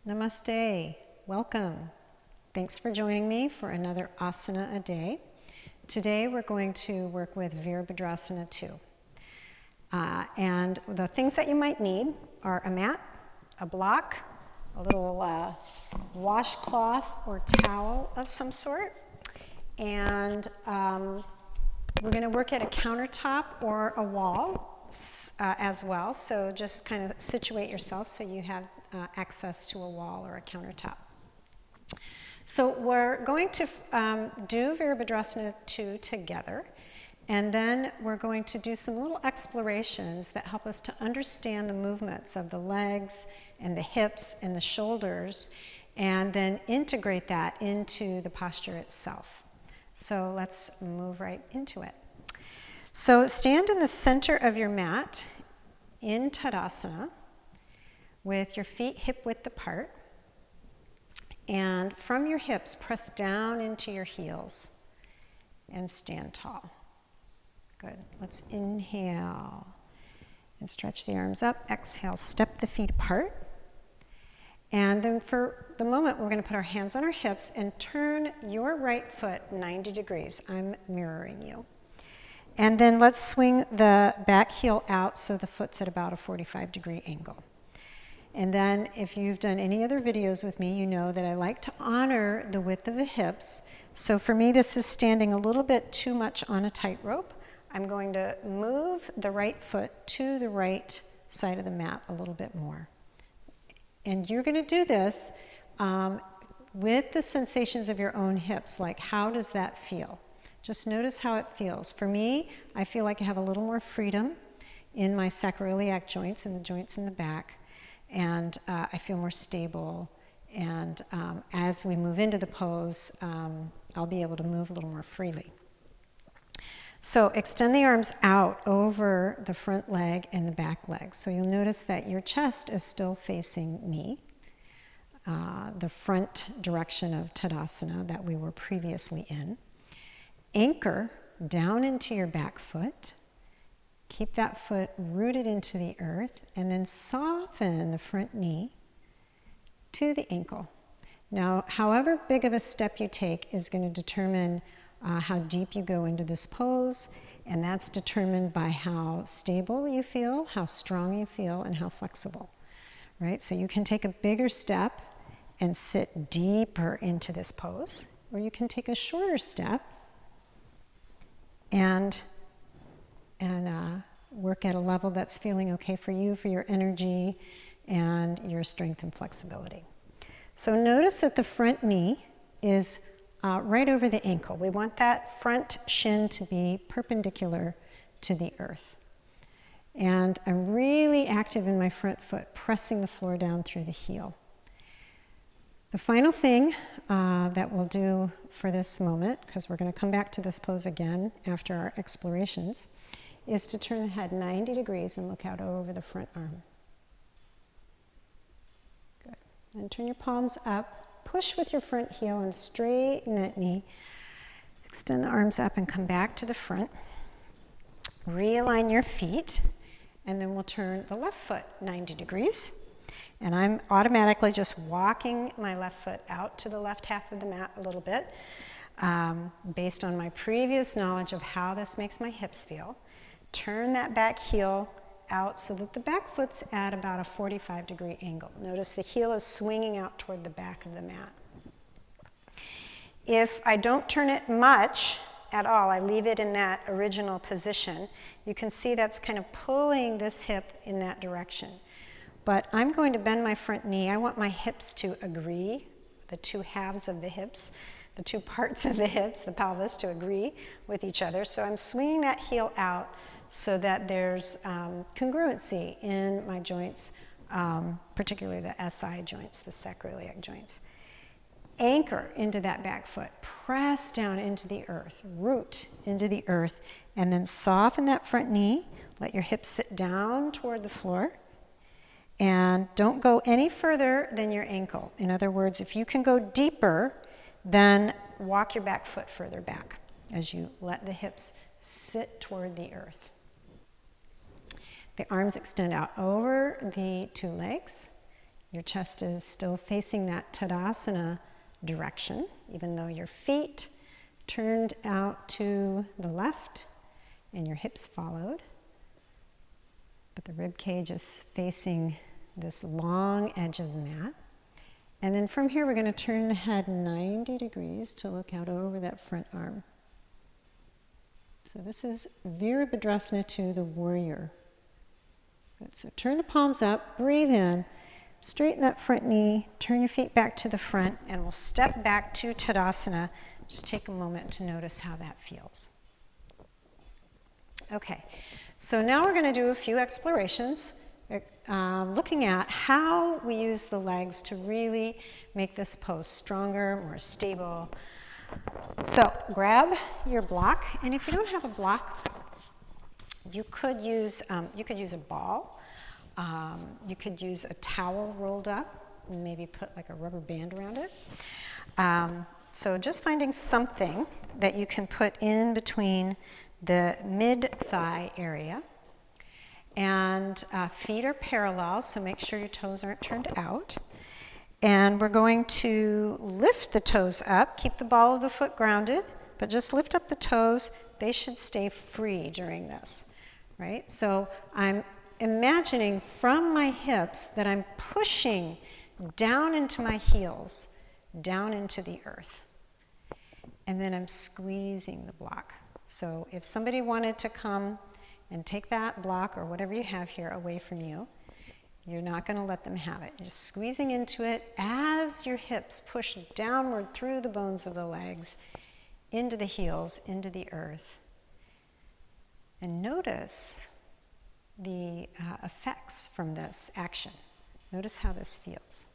Namaste. Welcome. Thanks for joining me for another Āsana a day. Today we're going to work with Vīrabhadrāsana 2. And the things that you might need are a mat, a block, a little washcloth or towel of some sort. And we're going to work at a countertop or a wall as well. So just kind of situate yourself so you have access to a wall or a countertop. So we're going to do Vīrabhadrāsana 2 together, and then we're going to do some little explorations that help us to understand the movements of the legs and the hips and the shoulders, and then integrate that into the posture itself. So let's move right into it. So stand in the center of your mat in Tadasana with your feet hip-width apart. And from your hips, press down into your heels and stand tall. Good. Let's inhale and stretch the arms up. Exhale, step the feet apart. And then for the moment, we're going to put our hands on our hips and turn your right foot 90 degrees. I'm mirroring you. And then let's swing the back heel out so the foot's at about a 45-degree angle. And then if you've done any other videos with me, you know that I like to honor the width of the hips. So for me, this is standing a little bit too much on a tightrope. I'm going to move the right foot to the right side of the mat a little bit more. And you're going to do this with the sensations of your own hips, like how does that feel? Just notice how it feels. For me, I feel like I have a little more freedom in my sacroiliac joints and the joints in the back. And I feel more stable, and as we move into the pose, I'll be able to move a little more freely. So extend the arms out over the front leg and the back leg. So you'll notice that your chest is still facing me, the front direction of Tadasana that we were previously in. Anchor down into your back foot. Keep that foot rooted into the earth, and then soften the front knee to the ankle. Now, however big of a step you take is going to determine how deep you go into this pose, and that's determined by how stable you feel, how strong you feel, and how flexible, right? So you can take a bigger step and sit deeper into this pose, or you can take a shorter step and work at a level that's feeling okay for you, for your energy and your strength and flexibility. So notice that the front knee is right over the ankle. We want that front shin to be perpendicular to the earth. And I'm really active in my front foot, pressing the floor down through the heel. The final thing that we'll do for this moment, because we're going to come back to this pose again after our explorations, is to turn the head 90 degrees and look out over the front arm. Good. And turn your palms up. Push with your front heel and straighten that knee. Extend the arms up and come back to the front. Realign your feet. And then we'll turn the left foot 90 degrees. And I'm automatically just walking my left foot out to the left half of the mat a little bit, based on my previous knowledge of how this makes my hips feel. Turn that back heel out so that the back foot's at about a 45-degree angle. Notice the heel is swinging out toward the back of the mat. If I don't turn it much at all, I leave it in that original position, you can see that's kind of pulling this hip in that direction. But I'm going to bend my front knee. I want my hips to agree, the two halves of the hips, the two parts of the hips, the pelvis, to agree with each other. So I'm swinging that heel out so that there's congruency in my joints, particularly the SI joints, the sacroiliac joints. Anchor into that back foot. Press down into the earth. Root into the earth. And then soften that front knee. Let your hips sit down toward the floor. And don't go any further than your ankle. In other words, if you can go deeper, then walk your back foot further back as you let the hips sit toward the earth. The arms extend out over the two legs. Your chest is still facing that Tadasana direction, even though your feet turned out to the left and your hips followed. But the rib cage is facing this long edge of the mat. And then from here, we're going to turn the head 90 degrees to look out over that front arm. So this is Vīrabhadrāsana to the warrior. Good. So turn the palms up, breathe in, straighten that front knee, turn your feet back to the front, and we'll step back to Tadasana. Just take a moment to notice how that feels. Okay, so now we're going to do a few explorations, looking at how we use the legs to really make this pose stronger, more stable. So grab your block, and if you don't have a block, you could use a ball. You could use a towel rolled up, and maybe put like a rubber band around it. So just finding something that you can put in between the mid-thigh area. And feet are parallel, so make sure your toes aren't turned out. And we're going to lift the toes up, keep the ball of the foot grounded, but just lift up the toes. They should stay free during this, right? So I'm imagining from my hips that I'm pushing down into my heels, down into the earth. And then I'm squeezing the block. So if somebody wanted to come and take that block or whatever you have here away from you, you're not going to let them have it. You're just squeezing into it as your hips push downward through the bones of the legs, into the heels, into the earth. And notice the effects from this action. Notice how this feels.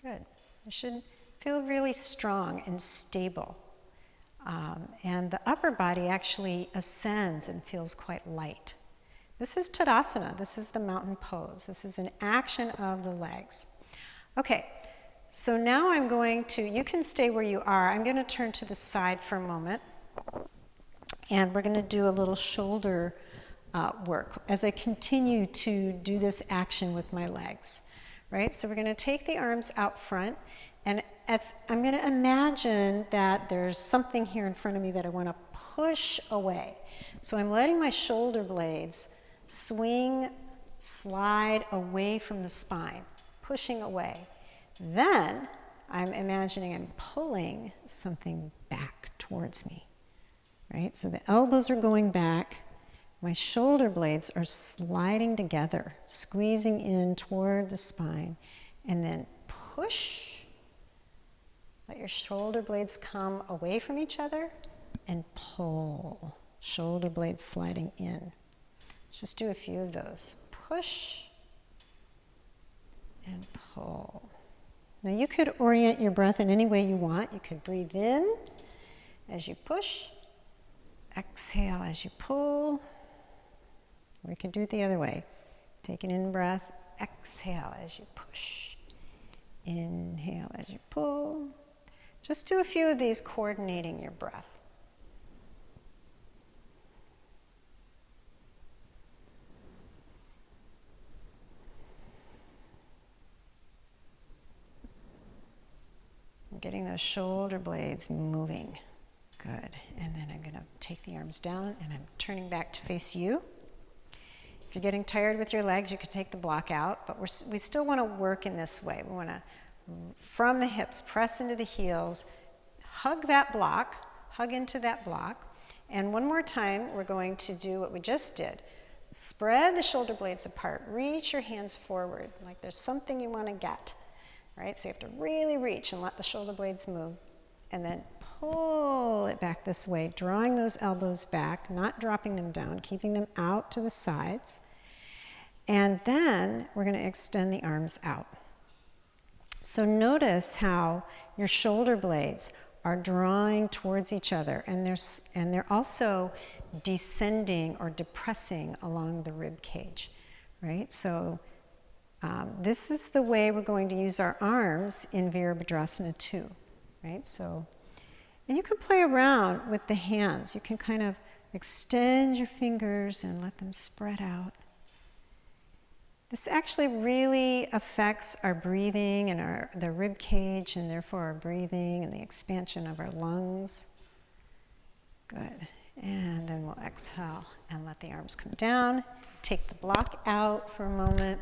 Good. It should feel really strong and stable. And the upper body actually ascends and feels quite light. This is Tadasana. This is the mountain pose. This is an action of the legs. Okay, so now I'm going to, you can stay where you are. I'm going to turn to the side for a moment. And we're going to do a little shoulder work as I continue to do this action with my legs. Right? So we're going to take the arms out front. And I'm going to imagine that there's something here in front of me that I want to push away. So I'm letting my shoulder blades swing, slide away from the spine, pushing away. Then I'm imagining I'm pulling something back towards me. Right? So the elbows are going back. My shoulder blades are sliding together, squeezing in toward the spine, and then push. Let your shoulder blades come away from each other and pull. Shoulder blades sliding in. Let's just do a few of those. Push and pull. Now you could orient your breath in any way you want. You could breathe in as you push, exhale as you pull, or you could do it the other way. Take an in-breath, exhale as you push, inhale as you pull. Just do a few of these, coordinating your breath. I'm getting those shoulder blades moving. Good. And then I'm going to take the arms down and I'm turning back to face you. If you're getting tired with your legs, you could take the block out, but we still want to work in this way. We want to, from the hips, press into the heels, hug that block, hug into that block. And one more time, we're going to do what we just did. Spread the shoulder blades apart. Reach your hands forward, like there's something you want to get. Right? So you have to really reach and let the shoulder blades move. And then pull it back this way, drawing those elbows back, not dropping them down, keeping them out to the sides. And then we're going to extend the arms out. So notice how your shoulder blades are drawing towards each other, and they're also descending or depressing along the rib cage, right? So this is the way we're going to use our arms in Vīrabhadrāsana too, right? So, and you can play around with the hands. You can kind of extend your fingers and let them spread out. This actually really affects our breathing and the rib cage, and therefore our breathing and the expansion of our lungs. Good. And then we'll exhale and let the arms come down. Take the block out for a moment.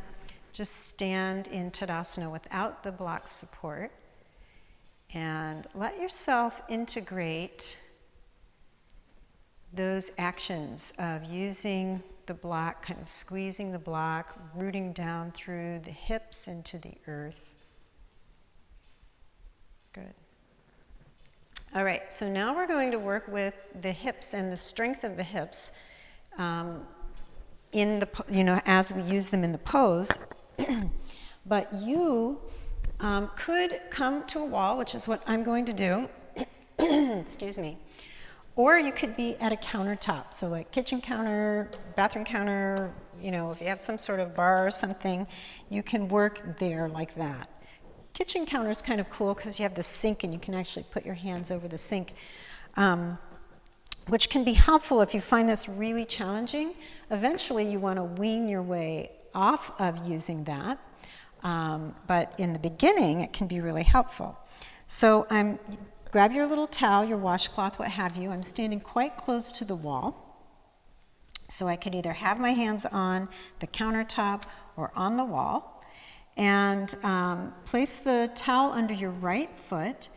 Just stand in Tadasana without the block support. And let yourself integrate those actions of using the block, kind of squeezing the block, rooting down through the hips into the earth. Good. All right, so now we're going to work with the hips and the strength of the hips as we use them in the pose. But you could come to a wall, which is what I'm going to do. Excuse me. Or you could be at a countertop, so like kitchen counter, bathroom counter, if you have some sort of bar or something, you can work there like that. Kitchen counter is kind of cool because you have the sink and you can actually put your hands over the sink, which can be helpful if you find this really challenging. Eventually you want to wean your way off of using that, but in the beginning it can be really helpful. So grab your little towel, your washcloth, what have you. I'm standing quite close to the wall, so I could either have my hands on the countertop or on the wall. And place the towel under your right foot.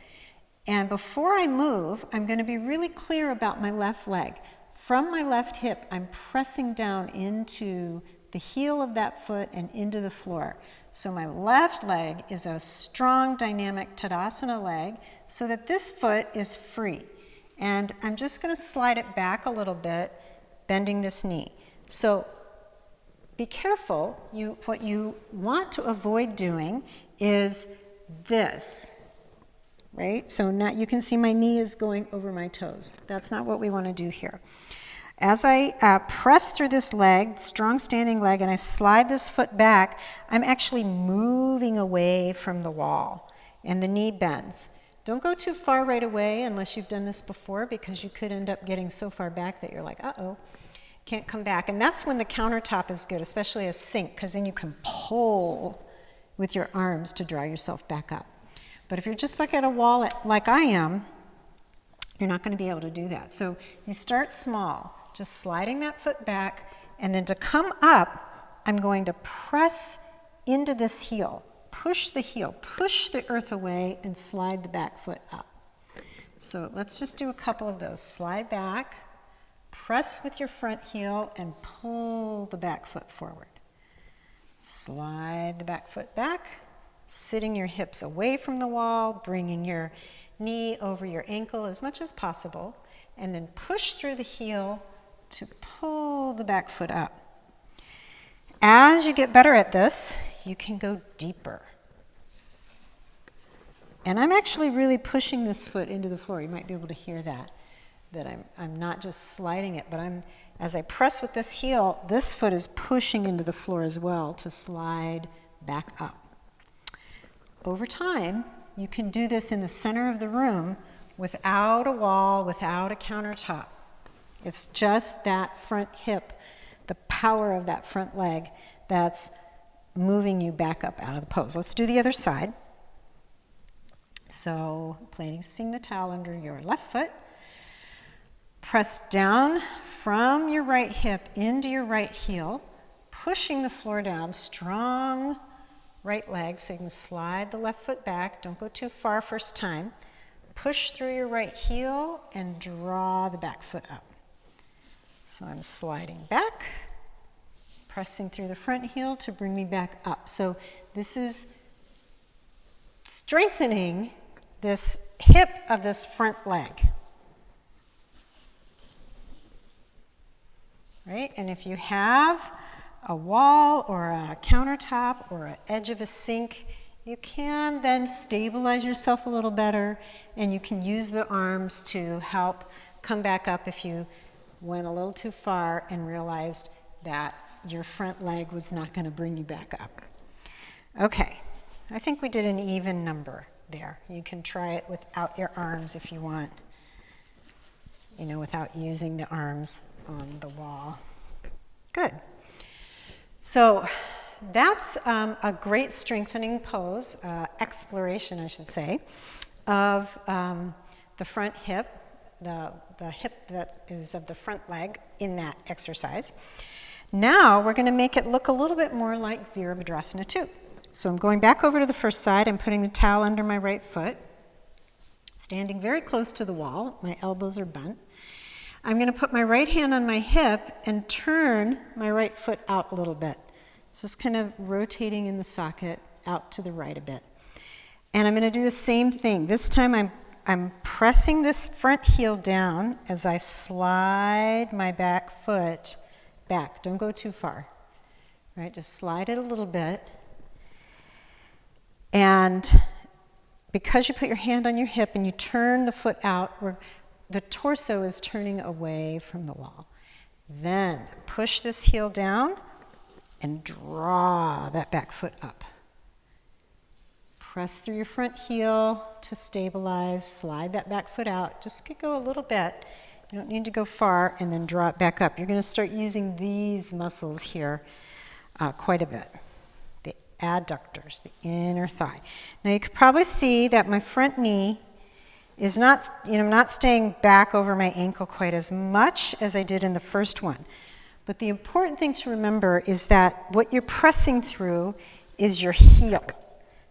And before I move, I'm going to be really clear about my left leg. From my left hip, I'm pressing down into the heel of that foot and into the floor. So my left leg is a strong, dynamic Tadasana leg so that this foot is free. And I'm just going to slide it back a little bit, bending this knee. So be careful. What you want to avoid doing is this, right? So now you can see my knee is going over my toes. That's not what we want to do here. As I press through this leg, strong standing leg, and I slide this foot back, I'm actually moving away from the wall, and the knee bends. Don't go too far right away unless you've done this before, because you could end up getting so far back that you're like, uh-oh, can't come back. And that's when the countertop is good, especially a sink, because then you can pull with your arms to draw yourself back up. But if you're just like at a wall like I am, you're not going to be able to do that. So you start small, just sliding that foot back, and then to come up, I'm going to press into this heel. Push the heel, push the earth away, and slide the back foot up. So let's just do a couple of those. Slide back, press with your front heel, and pull the back foot forward. Slide the back foot back, sitting your hips away from the wall, bringing your knee over your ankle as much as possible, and then push through the heel to pull the back foot up. As you get better at this, you can go deeper. And I'm actually really pushing this foot into the floor. You might be able to hear that I'm not just sliding it, but as I press with this heel, this foot is pushing into the floor as well to slide back up. Over time, you can do this in the center of the room without a wall, without a countertop. It's just that front hip, the power of that front leg that's moving you back up out of the pose. Let's do the other side. So placing the towel under your left foot. Press down from your right hip into your right heel, pushing the floor down, strong right leg, so you can slide the left foot back. Don't go too far first time. Push through your right heel and draw the back foot up. So I'm sliding back, pressing through the front heel to bring me back up. So this is strengthening this hip of this front leg. Right? And if you have a wall or a countertop or an edge of a sink, you can then stabilize yourself a little better, and you can use the arms to help come back up if you went a little too far and realized that your front leg was not going to bring you back up. Okay, I think we did an even number there. You can try it without your arms if you want, without using the arms on the wall. Good. So that's a great strengthening pose, exploration, I should say, of the front hip, the hip that is of the front leg in that exercise. Now we're going to make it look a little bit more like Vīrabhadrāsana 2. So I'm going back over to the first side. I'm putting the towel under my right foot, standing very close to the wall. My elbows are bent. I'm going to put my right hand on my hip and turn my right foot out a little bit. So just kind of rotating in the socket out to the right a bit. And I'm going to do the same thing. This time I'm pressing this front heel down as I slide my back foot back. Don't go too far. Right? Just slide it a little bit. And because you put your hand on your hip and you turn the foot out, the torso is turning away from the wall. Then push this heel down and draw that back foot up. Press through your front heel to stabilize, slide that back foot out. Just go a little bit. You don't need to go far, and then draw it back up. You're going to start using these muscles here quite a bit. The adductors, the inner thigh. Now you can probably see that my front knee is not staying back over my ankle quite as much as I did in the first one. But the important thing to remember is that what you're pressing through is your heel,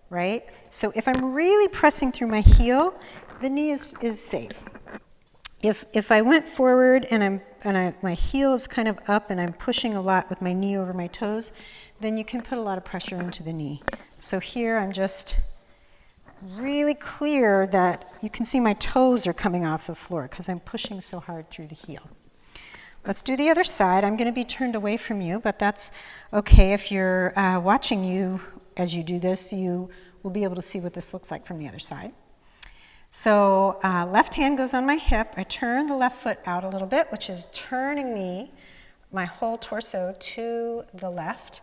right? So if I'm really pressing through my heel, the knee is safe. If I went forward and my heel is kind of up and I'm pushing a lot with my knee over my toes, then you can put a lot of pressure into the knee. So here I'm just really clear that you can see my toes are coming off the floor because I'm pushing so hard through the heel. Let's do the other side. I'm going to be turned away from you, but that's okay. If you're watching you as you do this, you will be able to see what this looks like from the other side. So left hand goes on my hip. I turn the left foot out a little bit, which is turning my whole torso to the left.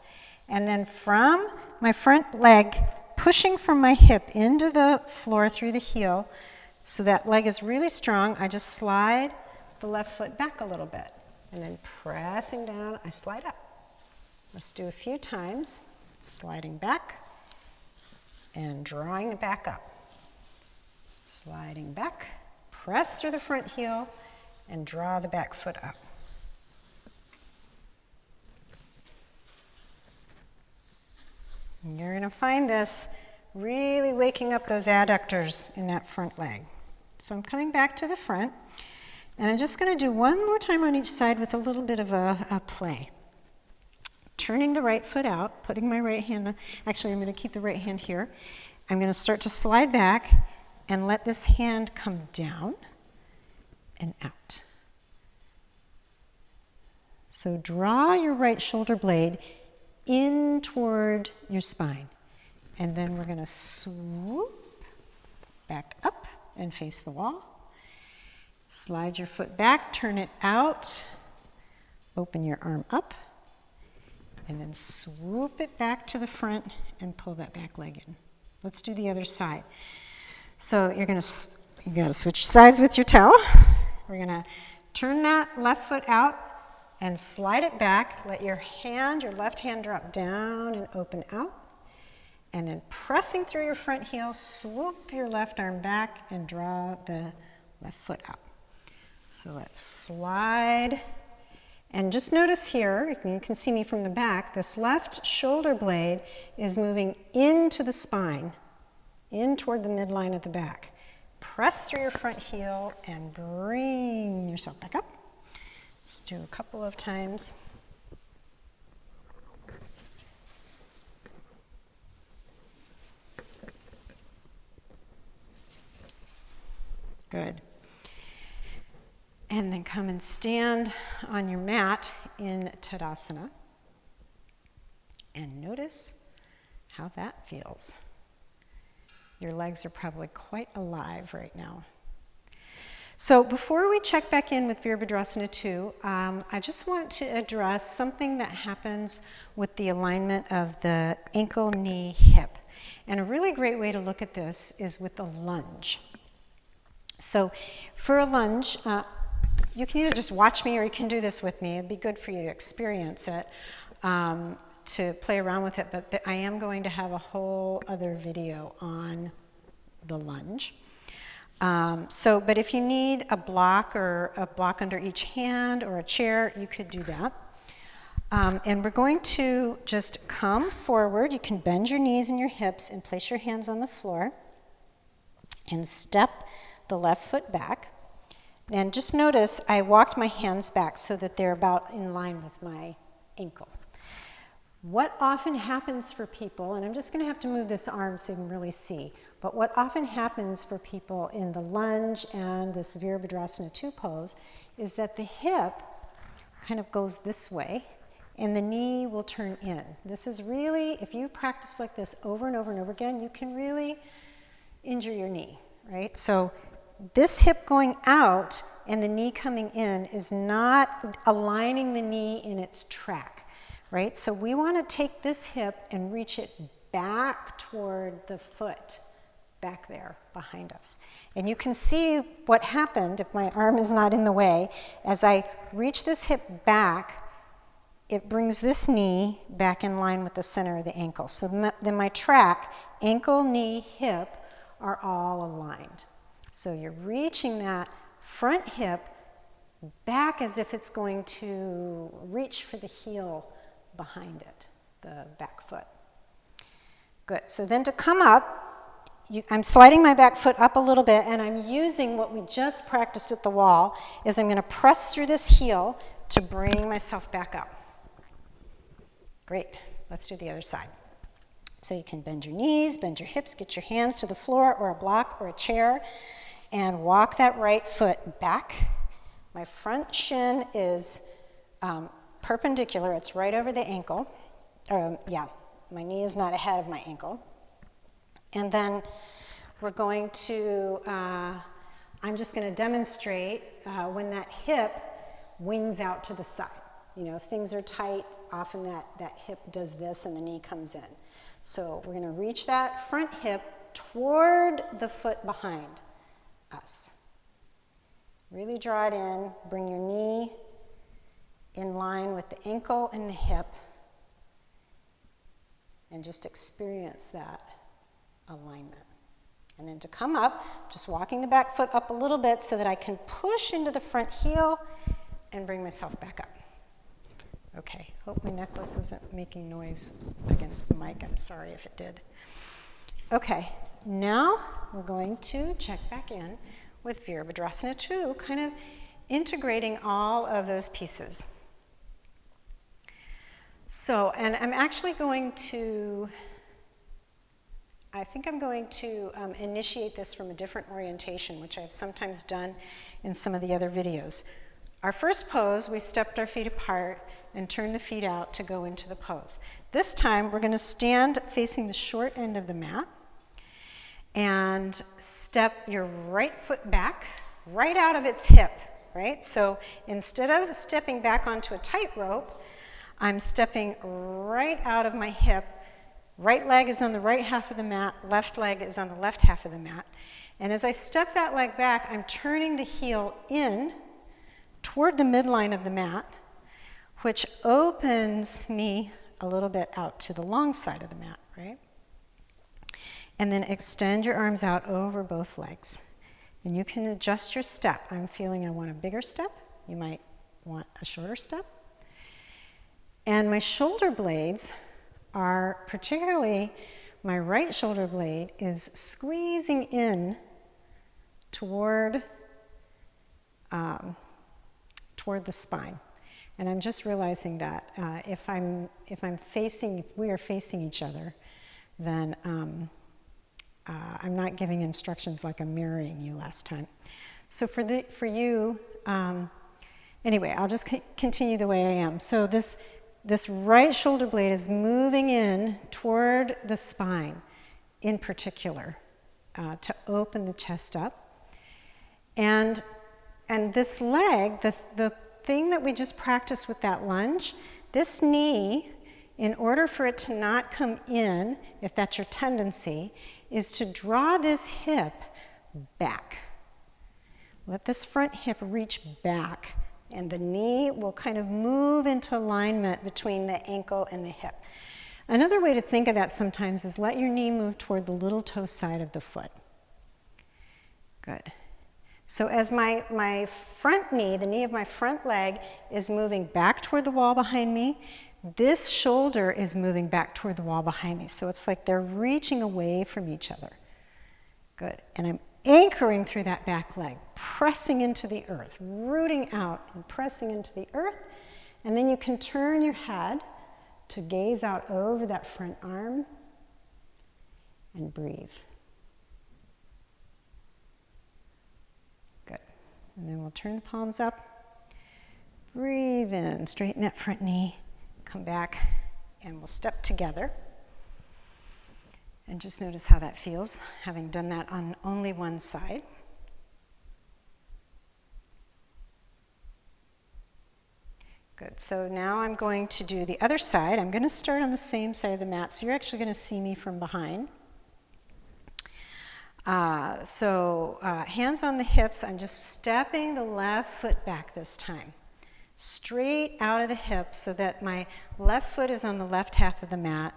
And then from my front leg, pushing from my hip into the floor through the heel, so that leg is really strong, I just slide the left foot back a little bit. And then pressing down, I slide up. Let's do a few times. Sliding back and drawing it back up. Sliding back, press through the front heel, and draw the back foot up. And you're going to find this really waking up those adductors in that front leg. So I'm coming back to the front, and I'm just going to do one more time on each side with a little bit of a play. Turning the right foot out, putting my right hand, actually I'm going to keep the right hand here. I'm going to start to slide back and let this hand come down and out. So draw your right shoulder blade in toward your spine. And then we're going to swoop back up and face the wall. Slide your foot back, turn it out, open your arm up, and then swoop it back to the front and pull that back leg in. Let's do the other side. So you got to switch sides with your towel. We're going to turn that left foot out and slide it back. Let your left hand drop down and open out. And then pressing through your front heel, swoop your left arm back and draw the left foot out. So let's slide. And just notice here, you can see me from the back, this left shoulder blade is moving into the spine, in toward the midline of the back. Press through your front heel and bring yourself back up. Let's do a couple of times. Good. And then come and stand on your mat in Tadasana. And notice how that feels. Your legs are probably quite alive right now. So before we check back in with Vīrabhadrāsana 2, I just want to address something that happens with the alignment of the ankle, knee, hip. And a really great way to look at this is with a lunge. So for a lunge, you can either just watch me or you can do this with me. It'd be good for you to experience it. to play around with it, but I am going to have a whole other video on the lunge. But if you need a block or a block under each hand or a chair, you could do that. And we're going to just come forward. You can bend your knees and your hips and place your hands on the floor and step the left foot back. And just notice I walked my hands back so that they're about in line with my ankle. What often happens for people, and I'm just going to have to move this arm so you can really see, but what often happens for people in the lunge and this Vīrabhadrāsana 2 pose is that the hip kind of goes this way and the knee will turn in. This is really, if you practice like this over and over and over again, you can really injure your knee, right? So this hip going out and the knee coming in is not aligning the knee in its track, right? So we want to take this hip and reach it back toward the foot back there behind us. And you can see what happened if my arm is not in the way. As I reach this hip back, it brings this knee back in line with the center of the ankle. So then my track, ankle, knee, hip, are all aligned. So you're reaching that front hip back as if it's going to reach for the heel behind it, the back foot. Good. So then to come up, I'm sliding my back foot up a little bit, and I'm using what we just practiced at the wall, is I'm going to press through this heel to bring myself back up. Great. Let's do the other side. So you can bend your knees, bend your hips, get your hands to the floor or a block or a chair, and walk that right foot back. My front shin is perpendicular. It's right over the ankle. My knee is not ahead of my ankle. And then we're going to, I'm just going to demonstrate when that hip wings out to the side. You know, if things are tight, often that hip does this and the knee comes in. So we're going to reach that front hip toward the foot behind us. Really draw it in, bring your knee in line with the ankle and the hip, and just experience that alignment. And then to come up, just walking the back foot up a little bit so that I can push into the front heel and bring myself back up. Okay, hope my necklace isn't making noise against the mic. I'm sorry if it did. Okay, now we're going to check back in with Vīrabhadrāsana 2, kind of integrating all of those pieces. So, and I'm actually going to, I think I'm going to initiate this from a different orientation, which I've sometimes done in some of the other videos. Our first pose, we stepped our feet apart and turned the feet out to go into the pose. This time, we're going to stand facing the short end of the mat and step your right foot back, right out of its hip, right? So instead of stepping back onto a tightrope, I'm stepping right out of my hip. Right leg is on the right half of the mat, left leg is on the left half of the mat. And as I step that leg back, I'm turning the heel in toward the midline of the mat, which opens me a little bit out to the long side of the mat, right? And then extend your arms out over both legs. And you can adjust your step. I'm feeling I want a bigger step. You might want a shorter step. And my shoulder blades are, particularly my right shoulder blade, is squeezing in toward the spine. And I'm just realizing that if we are facing each other, then I'm not giving instructions like I'm mirroring you last time. So for you, anyway, I'll just continue the way I am. So this right shoulder blade is moving in toward the spine, in particular, to open the chest up. And this leg, the thing that we just practiced with that lunge, this knee, in order for it to not come in, if that's your tendency, is to draw this hip back. Let this front hip reach back And the knee will kind of move into alignment between the ankle and the hip. Another way to think of that sometimes is let your knee move toward the little toe side of the foot. Good. So as my front knee, the knee of my front leg, is moving back toward the wall behind me, this shoulder is moving back toward the wall behind me. So it's like they're reaching away from each other. Good. And I'm anchoring through that back leg, pressing into the earth, rooting out and pressing into the earth. And then you can turn your head to gaze out over that front arm and breathe. Good. And then we'll turn the palms up, breathe in, straighten that front knee, come back, and we'll step together. And just notice how that feels, having done that on only one side. Good, so now I'm going to do the other side. I'm going to start on the same side of the mat, so you're actually going to see me from behind. Hands on the hips, I'm just stepping the left foot back this time. Straight out of the hips so that my left foot is on the left half of the mat.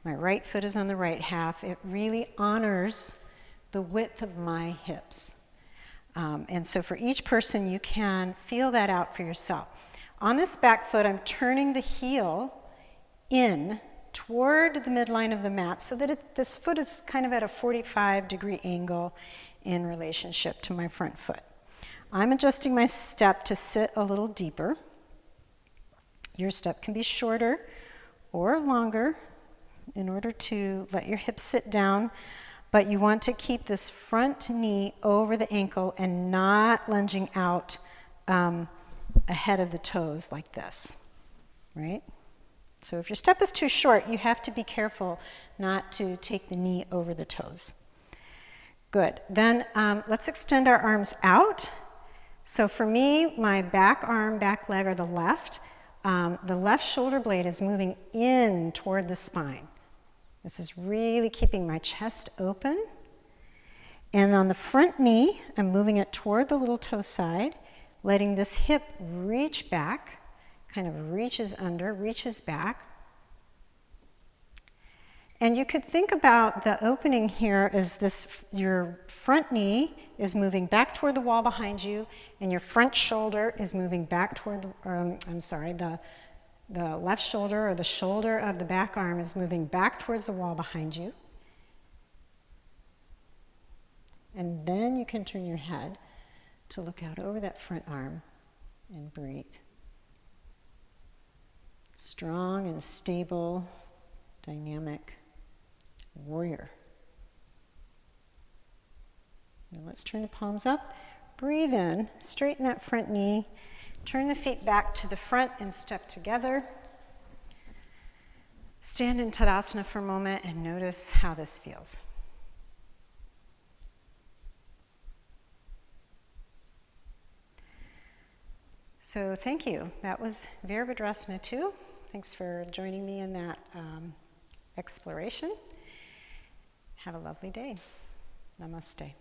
My right foot is on the right half. It really honors the width of my hips. And so for each person, you can feel that out for yourself. On this back foot, I'm turning the heel in toward the midline of the mat so that this foot is kind of at a 45-degree angle in relationship to my front foot. I'm adjusting my step to sit a little deeper. Your step can be shorter or longer in order to let your hips sit down, but you want to keep this front knee over the ankle and not lunging out ahead of the toes like this, right? So if your step is too short, you have to be careful not to take the knee over the toes. Good. Then let's extend our arms out. So for me, my back arm, back leg are the left. The left shoulder blade is moving in toward the spine. This is really keeping my chest open. And on the front knee, I'm moving it toward the little toe side, letting this hip reach back, kind of reaches under, reaches back. And you could think about the opening here as this, your front knee is moving back toward the wall behind you, and your front shoulder is moving back toward, the left shoulder or the shoulder of the back arm is moving back towards the wall behind you. And then you can turn your head to look out over that front arm and breathe. Strong and stable, dynamic warrior. Now let's turn the palms up. Breathe in, straighten that front knee. Turn the feet back to the front and step together. Stand in Tadasana for a moment and notice how this feels. So thank you. That was Vīrabhadrāsana 2. Thanks for joining me in that exploration. Have a lovely day. Namaste.